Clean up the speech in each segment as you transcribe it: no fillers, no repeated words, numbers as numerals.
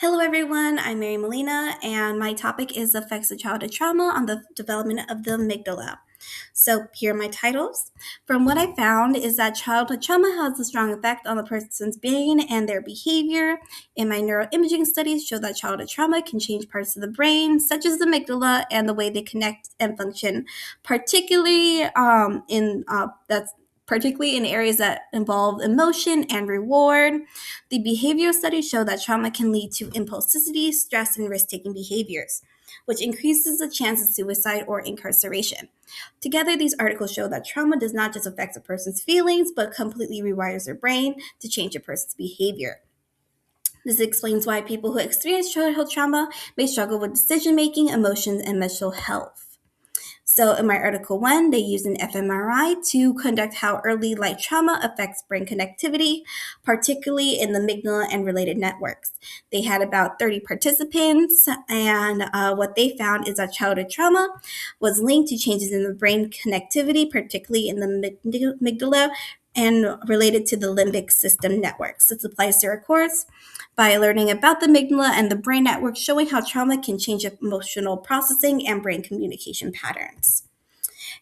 Hello, everyone. I'm Mary Molina, and my topic is effects of childhood trauma on the development of the amygdala. So, here are my titles. From what I found, is that childhood trauma has a strong effect on the person's brain and their behavior. And my neuroimaging studies show that childhood trauma can change parts of the brain, such as the amygdala, and the way they connect and function, particularly particularly in areas that involve emotion and reward. The behavioral studies show that trauma can lead to impulsivity, stress, and risk-taking behaviors, which increases the chance of suicide or incarceration. Together, these articles show that trauma does not just affect a person's feelings, but completely rewires their brain to change a person's behavior. This explains why people who experience childhood trauma may struggle with decision making, emotions, and mental health. So in my article 1, they used an fMRI to conduct how early life trauma affects brain connectivity, particularly in the amygdala and related networks. They had about 30 participants, and what they found is that childhood trauma was linked to changes in the brain connectivity, particularly in the amygdala, and related to the limbic system networks. This applies to our course by learning about the amygdala and the brain network, showing how trauma can change emotional processing and brain communication patterns.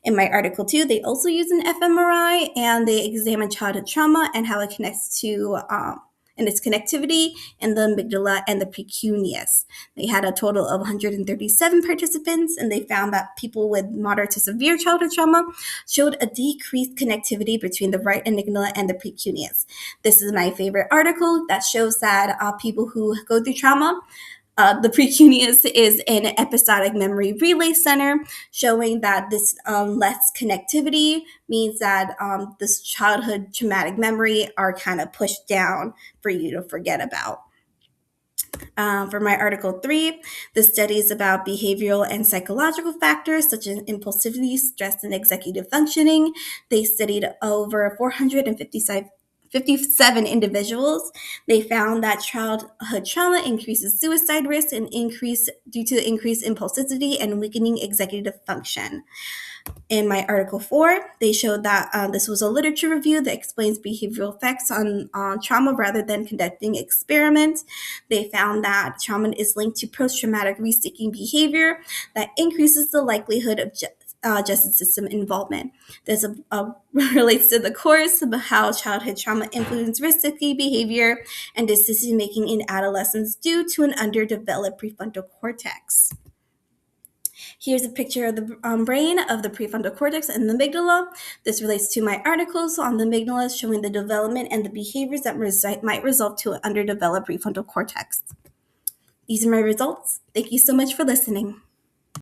In my article 2, they also use an fMRI and they examine childhood trauma and how it connects to and its connectivity in the amygdala and the precuneus. They had a total of 137 participants, and they found that people with moderate to severe childhood trauma showed a decreased connectivity between the right amygdala and the precuneus. This is my favorite article that shows that people who go through trauma, the precuneus is an episodic memory relay center, showing that this less connectivity means that this childhood traumatic memory are kind of pushed down for you to forget about. For my article 3, the studies about behavioral and psychological factors such as impulsivity, stress, and executive functioning. They studied over 457 individuals. They found that childhood trauma increases suicide risk and due to increased impulsivity and weakening executive function. In my article 4, they showed that this was a literature review that explains behavioral effects on trauma rather than conducting experiments. They found that trauma is linked to post-traumatic risk-seeking behavior that increases the likelihood of justice system involvement. This relates to the course about how childhood trauma influences risk-seeking behavior and decision-making in adolescence due to an underdeveloped prefrontal cortex. Here's a picture of the brain of the prefrontal cortex and the amygdala. This relates to my articles on the amygdala showing the development and the behaviors that might result to an underdeveloped prefrontal cortex. These are my results. Thank you so much for listening.